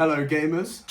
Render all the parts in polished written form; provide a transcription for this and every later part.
Hello gamers.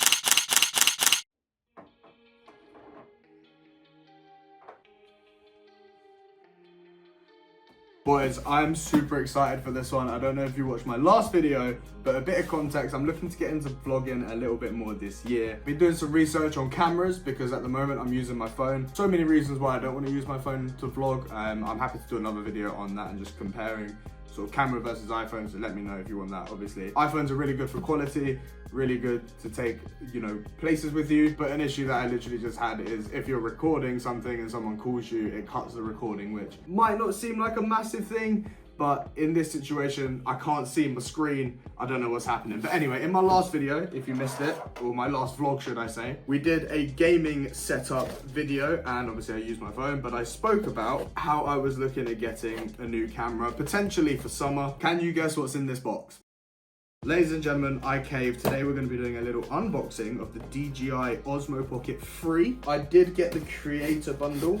Boys, I'm super excited for this one. I don't know if you watched my last video, but a bit of context, I'm looking to get into vlogging a little bit more this year. Been doing some research on cameras because at the moment I'm using my phone. So many reasons why I don't want to use my phone to vlog. I'm happy to do another video on that and just comparing sort of camera versus iPhone, so let me know if you want that. Obviously iPhones are really good for quality, really good to take, you know, places with you, but an issue that I literally just had is if you're recording something and someone calls you, it cuts the recording, which might not seem like a massive thing, but in this situation I can't see my screen. I don't know what's happening. But anyway, in my last video, if you missed it, or my last vlog should I say, we did a gaming setup video, and obviously I used my phone, but I spoke about how I was looking at getting a new camera, potentially for summer. Can you guess what's in this box? Ladies and gentlemen, I caved. Today we're going to be doing a little unboxing of the DJI Osmo Pocket 3. I did get the creator bundle,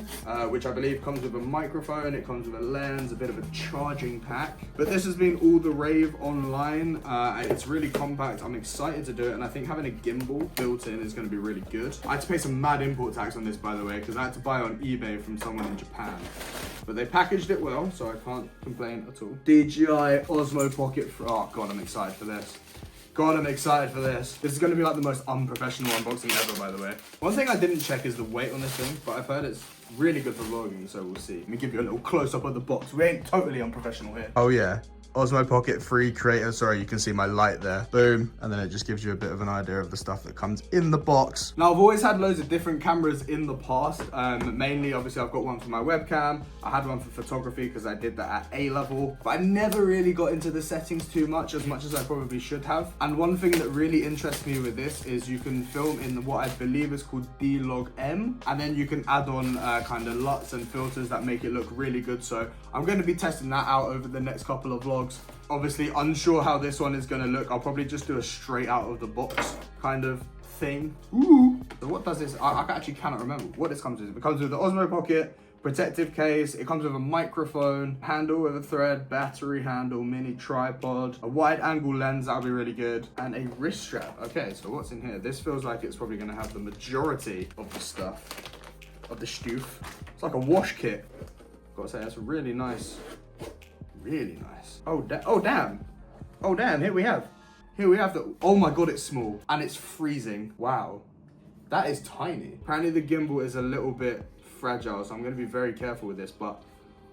which I believe comes with a microphone, it comes with a lens, a bit of a charging pack. But this has been all the rave online. It's really compact. I'm excited to do it, and I think having a gimbal built in is going to be really good. I had to pay some mad import tax on this, by the way, because I had to buy on eBay from someone in Japan. But they packaged it well, so I can't complain at all. DJI Osmo Pocket 3. Oh god, I'm excited for this. God, I'm excited for this. This is going to be like the most unprofessional unboxing ever, by the way. One thing I didn't check is the weight on this thing, but I've heard it's really good for vlogging, so we'll see. Let me give you a little close-up of the box. We ain't totally unprofessional here. Oh yeah. Osmo Pocket 3 creator. Sorry, you can see my light there. Boom. And then it just gives you a bit of an idea of the stuff that comes in the box. Now, I've always had loads of different cameras in the past. Mainly, obviously, I've got one for my webcam. I had one for photography because I did that at A level. But I never really got into the settings too much as I probably should have. And one thing that really interests me with this is you can film in what I believe is called D-Log-M. And then you can add on kind of LUTs and filters that make it look really good. So I'm going to be testing that out over the next couple of vlogs. Obviously unsure how this one is going to look. I'll probably just do a straight out of the box kind of thing. Ooh. So what does this, I actually cannot remember what this comes with. It comes with the Osmo Pocket, protective case, it comes with a microphone, handle with a thread, battery handle, mini tripod, a wide angle lens, that'll be really good, and a wrist strap. Okay, so what's in here? This feels like it's probably going to have the majority of the stuff, of the stoof. It's like a wash kit. Gotta say, that's really nice. Really nice. Oh damn. Oh damn, here we have the, oh my god, it's small and it's freezing. Wow, that is tiny. Apparently the gimbal is a little bit fragile, so I'm gonna be very careful with this, but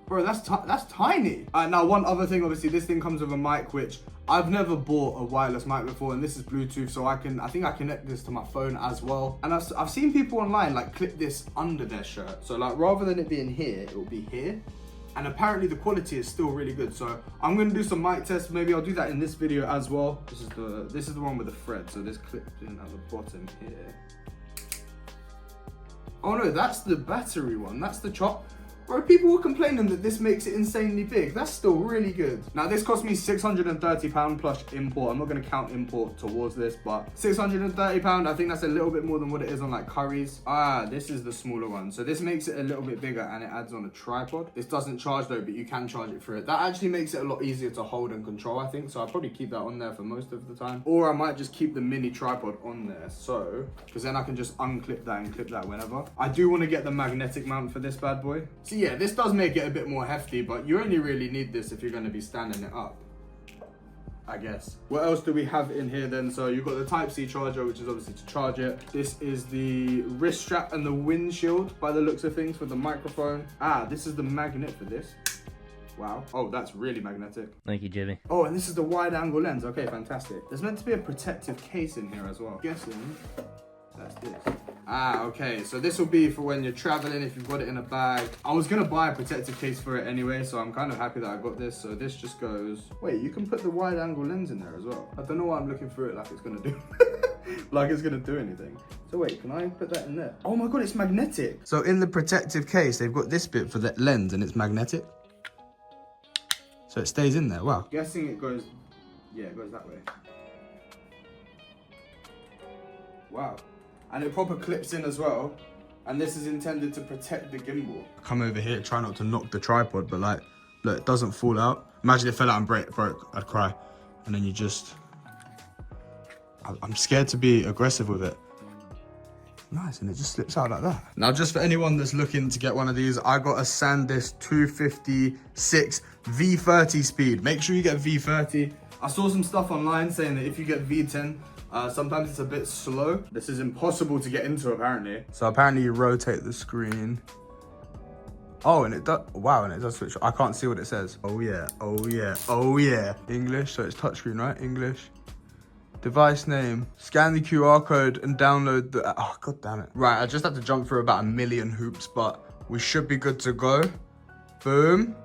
bro, that's tiny. Now one other thing, obviously this thing comes with a mic, which I've never bought a wireless mic before, and this is Bluetooth, so I think I connect this to my phone as well. And I've seen people online like clip this under their shirt, so like rather than it being here, it will be here. And apparently the quality is still really good. So I'm gonna do some mic tests. Maybe I'll do that in this video as well. This is the one with the thread. So this clips in at the bottom here. Oh no, that's the battery one. That's the chop. Bro, people were complaining that this makes it insanely big. That's still really good. Now this cost me £630 plus import. I'm not gonna count import towards this, but £630, I think that's a little bit more than what it is on like Curry's. This is the smaller one. So this makes it a little bit bigger and it adds on a tripod. This doesn't charge though, but you can charge it through it. That actually makes it a lot easier to hold and control, I think. So I'll probably keep that on there for most of the time. Or I might just keep the mini tripod on there. So, because then I can just unclip that and clip that whenever. I do want to get the magnetic mount for this bad boy. So yeah, this does make it a bit more hefty, but you only really need this if you're going to be standing it up, I guess. What else do we have in here then? So you've got the Type-C charger, which is obviously to charge it. This is the wrist strap and the windshield by the looks of things for the microphone. This is the magnet for this. Wow. Oh, that's really magnetic. Thank you, Jimmy. Oh, and this is the wide angle lens. Okay, fantastic. There's meant to be a protective case in here as well. I'm guessing that's this. Okay, so this will be for when you're traveling, if you've got it in a bag. I was gonna buy a protective case for it anyway, so I'm kind of happy that I got this. So this just goes, wait, you can put the wide angle lens in there as well. I don't know why I'm looking through it like it's gonna do, like it's gonna do anything. So wait, can I put that in there? Oh my God, it's magnetic. So in the protective case, they've got this bit for the lens and it's magnetic. So it stays in there, wow. Guessing it goes, yeah, it goes that way. Wow. And it proper clips in as well. And this is intended to protect the gimbal. Come over here, try not to knock the tripod, but like, look, it doesn't fall out. Imagine it fell out and broke, I'd cry. And then you just, I'm scared to be aggressive with it. Nice, and it just slips out like that. Now, just for anyone that's looking to get one of these, I got a SanDisk 256 V30 speed. Make sure you get V30. I saw some stuff online saying that if you get V10, sometimes it's a bit slow. This is impossible to get into, apparently. So apparently you rotate the screen. Oh, and it does, wow, and it does switch. I can't see what it says. Oh yeah, oh yeah, oh yeah. English, so it's touchscreen, right? English. Device name, scan the QR code and download the, oh, god damn it. Right, I just had to jump through about 1 million hoops, but we should be good to go. Boom.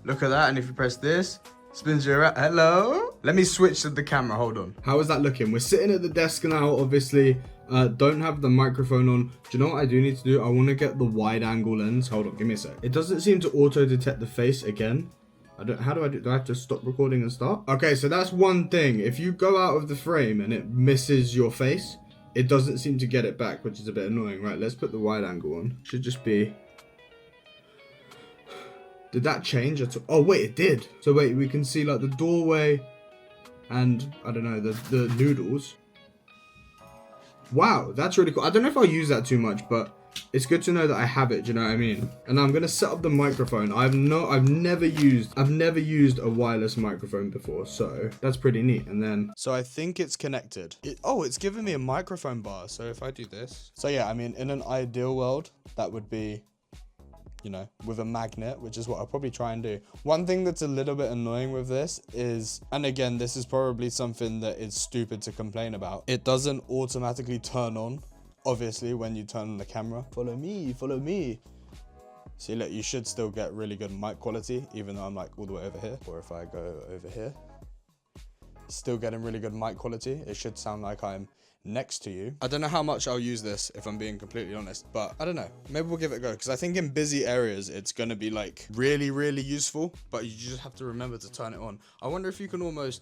Look at that, and if you press this, spins you around. Hello? Let me switch to the camera, hold on. How is that looking? We're sitting at the desk now, obviously. Don't have the microphone on. Do you know what I do need to do? I want to get the wide angle lens. Hold on, give me a sec. It doesn't seem to auto detect the face again. How do I do? Do I have to stop recording and start? Okay, so that's one thing. If you go out of the frame and it misses your face, it doesn't seem to get it back, which is a bit annoying. Right, let's put the wide angle on. Should just be... Did that change at all? Oh, wait, it did. So wait, we can see like the doorway and, I don't know, the noodles. Wow, that's really cool. I don't know if I'll use that too much, but it's good to know that I have it, do you know what I mean? And I'm gonna set up the microphone. I've never used a wireless microphone before, so that's pretty neat. And then, so I think it's connected. It's giving me a microphone bar. So if I do this, so yeah, I mean, in an ideal world, that would be, you know, with a magnet, which is what I'll probably try and do. One thing that's a little bit annoying with this is, and again, this is probably something that is stupid to complain about, it doesn't automatically turn on, obviously, when you turn on the camera. Follow me, follow me. See, look, you should still get really good mic quality, even though I'm like all the way over here. Or if I go over here, still getting really good mic quality. It should sound like I'm next to you. I don't know how much I'll use this, if I'm being completely honest, but I don't know, maybe we'll give it a go, because I think in busy areas it's gonna be like really useful, but you just have to remember to turn it on. I wonder if you can almost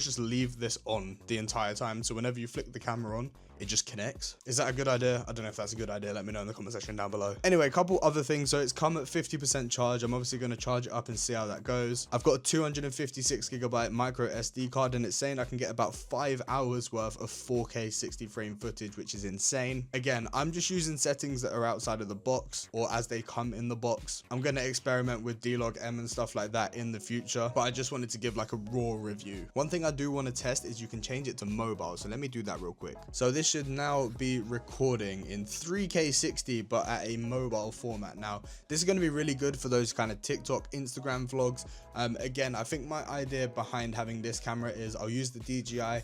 just leave this on the entire time, so whenever you flick the camera on, it just connects. Is that a good idea? I don't know if that's a good idea. Let me know in the comment section down below. Anyway, a couple other things. So it's come at 50% charge. I'm obviously going to charge it up and see how that goes. I've got a 256GB micro SD card, and it's saying I can get about 5 hours worth of 4K 60 frame footage, which is insane. Again, I'm just using settings that are outside of the box, or as they come in the box. I'm going to experiment with D-Log M and stuff like that in the future, but I just wanted to give like a raw review. One thing I do want to test is you can change it to mobile. So let me do that real quick. So this should now be recording in 3K 60, but at a mobile format. Now, this is going to be really good for those kind of TikTok, Instagram vlogs. Again, I think my idea behind having this camera is I'll use the DJI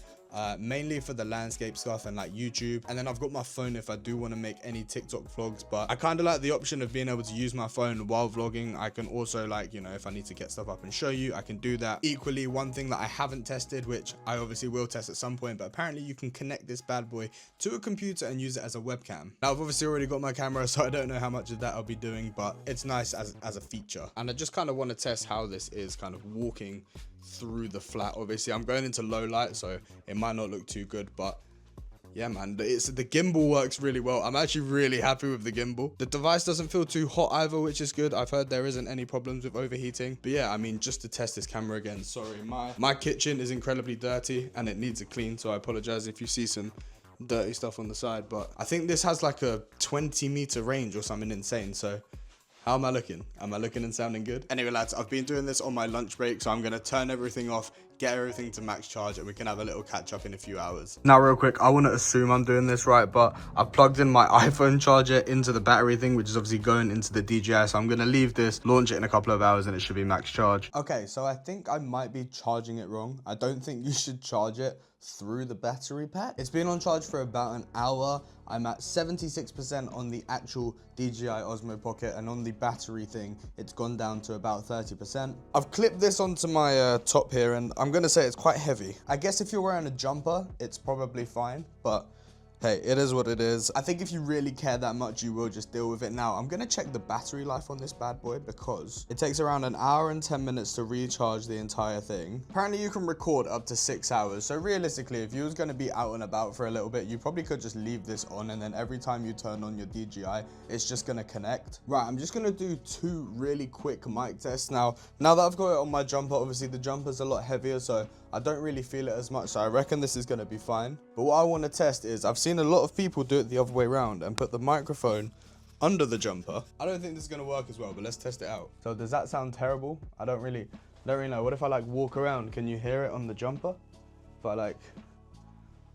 mainly for the landscape stuff and like YouTube, and then I've got my phone if I do want to make any TikTok vlogs. But I kind of like the option of being able to use my phone while vlogging. I can also, like, you know, if I need to get stuff up and show you, I can do that. Equally, one thing that I haven't tested, which I obviously will test at some point, but apparently you can connect this bad boy to a computer and use it as a webcam. Now, I've obviously already got my camera, so I don't know how much of that I'll be doing, but it's nice as a feature. And I just kind of want to test how this is kind of walking through the flat. Obviously I'm going into low light, so it might not look too good, but yeah, man, the gimbal works really well. I'm actually really happy with the gimbal. The device doesn't feel too hot either, which is good. I've heard there isn't any problems with overheating. But yeah, I mean, just to test this camera again, sorry, my kitchen is incredibly dirty and it needs a clean, so I apologize if you see some dirty stuff on the side. But I think this has like a 20-meter range or something insane. So how am I looking? Am I looking and sounding good? Anyway, lads, I've been doing this on my lunch break, so I'm going to turn everything off, get everything to max charge, and we can have a little catch up in a few hours. Now, real quick, I want to assume I'm doing this right, but I've plugged in my iPhone charger into the battery thing, which is obviously going into the DJI, so I'm going to leave this, launch it in a couple of hours, and it should be max charge. Okay, so I think I might be charging it wrong. I don't think you should charge it through the battery pack. It's been on charge for about an hour. I'm at 76% on the actual DJI Osmo Pocket, and on the battery thing, it's gone down to about 30%. I've clipped this onto my top here, and I'm gonna say it's quite heavy. I guess if you're wearing a jumper, it's probably fine, but Hey, it is what it is. I think if you really care that much, you will just deal with it. Now, I'm going to check the battery life on this bad boy because it takes around an hour and 10 minutes to recharge the entire thing. Apparently, you can record up to 6 hours. So realistically, if you was going to be out and about for a little bit, you probably could just leave this on, and then every time you turn on your DJI, it's just going to connect. Right, I'm just going to do 2 really quick mic tests. Now that I've got it on my jumper, obviously the jumper's a lot heavier, so I don't really feel it as much, so I reckon this is going to be fine. But what I want to test is, I've seen a lot of people do it the other way around and put the microphone under the jumper. I don't think this is going to work as well, but let's test it out. So does that sound terrible? I don't really know. What if I like walk around? Can you hear it on the jumper? If I like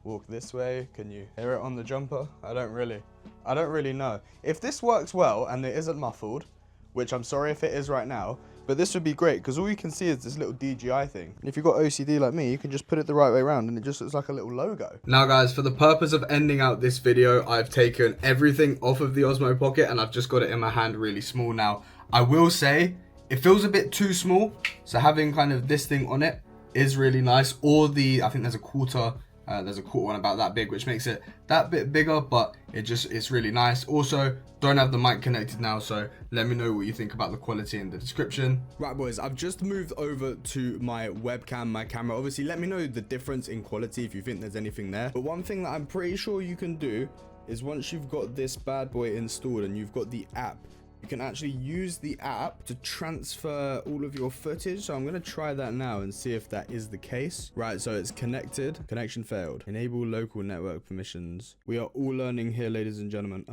walk this way, can you hear it on the jumper? I don't really know. If this works well and it isn't muffled, which I'm sorry if it is right now, but this would be great because all you can see is this little DJI thing. And if you've got OCD like me, you can just put it the right way around and it just looks like a little logo. Now guys, for the purpose of ending out this video, I've taken everything off of the Osmo Pocket and I've just got it in my hand really small. Now, I will say, it feels a bit too small. So having kind of this thing on it is really nice. Or I think there's a quarter one about that big, which makes it that bit bigger, but it's really nice. Also, don't have the mic connected now, so let me know what you think about the quality in the description. Right boys, I've just moved over to my webcam, my camera. Obviously, let me know the difference in quality if you think there's anything there. But one thing that I'm pretty sure you can do is once you've got this bad boy installed and you've got the app, you can actually use the app to transfer all of your footage. So I'm going to try that now and see if that is the case. Right, so it's connected. Connection failed. Enable local network permissions. We are all learning here, ladies and gentlemen.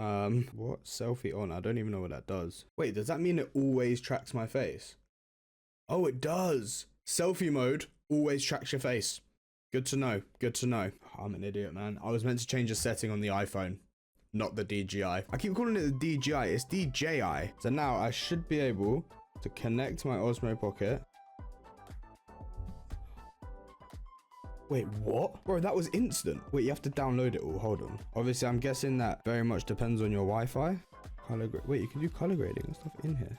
What? Selfie on? I don't even know what that does. Wait, does that mean it always tracks my face? Oh, it does. Selfie mode always tracks your face. Good to know. Good to know. I'm an idiot, man. I was meant to change a setting on the iPhone, not the DJI. I keep calling it the DJI, it's DJI. So now I should be able to connect my Osmo Pocket. Wait, what? Bro, that was instant. Wait, you have to download it all, hold on. Obviously, I'm guessing that very much depends on your Wi-Fi. Wait, you can do color grading and stuff in here.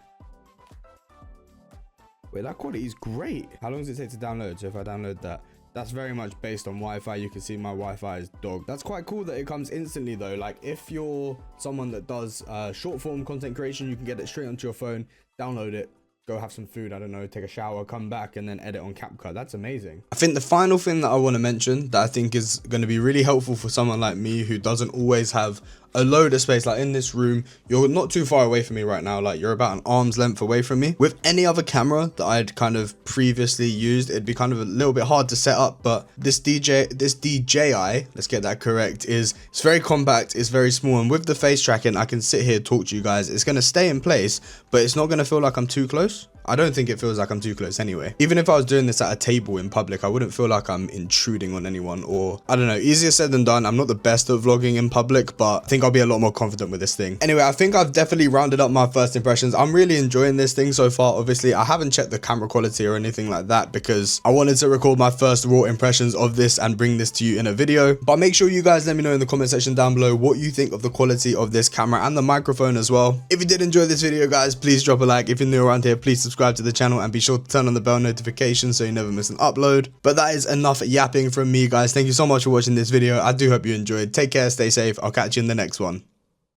Wait, that quality is great. How long does it take to download? So if I download that, that's very much based on Wi-Fi. You can see my Wi-Fi is dog. That's quite cool that it comes instantly though. Like if you're someone that does short form content creation, you can get it straight onto your phone, download it, go have some food, I don't know, take a shower, come back and then edit on CapCut. That's amazing. I think the final thing that I want to mention that I think is going to be really helpful for someone like me who doesn't always have a load of space, like in this room, you're not too far away from me right now, like you're about an arm's length away from me. With any other camera that I'd kind of previously used, it'd be kind of a little bit hard to set up, but this DJI, let's get that correct, it's very compact, it's very small, and with the face tracking, I can sit here, talk to you guys, it's going to stay in place, but it's not going to feel like I'm too close. I don't think it feels like I'm too close anyway. Even if I was doing this at a table in public, I wouldn't feel like I'm intruding on anyone, or I don't know, easier said than done. I'm not the best at vlogging in public, but I think I'll be a lot more confident with this thing. Anyway, I think I've definitely rounded up my first impressions. I'm really enjoying this thing so far. Obviously, I haven't checked the camera quality or anything like that because I wanted to record my first raw impressions of this and bring this to you in a video. But make sure you guys let me know in the comment section down below what you think of the quality of this camera and the microphone as well. If you did enjoy this video, guys, please drop a like. If you're new around here, please subscribe to the channel and be sure to turn on the bell notification so you never miss an upload. But that is enough yapping from me, guys. Thank you so much for watching this video. I do hope you enjoyed. Take care, stay safe. I'll catch you in the next one.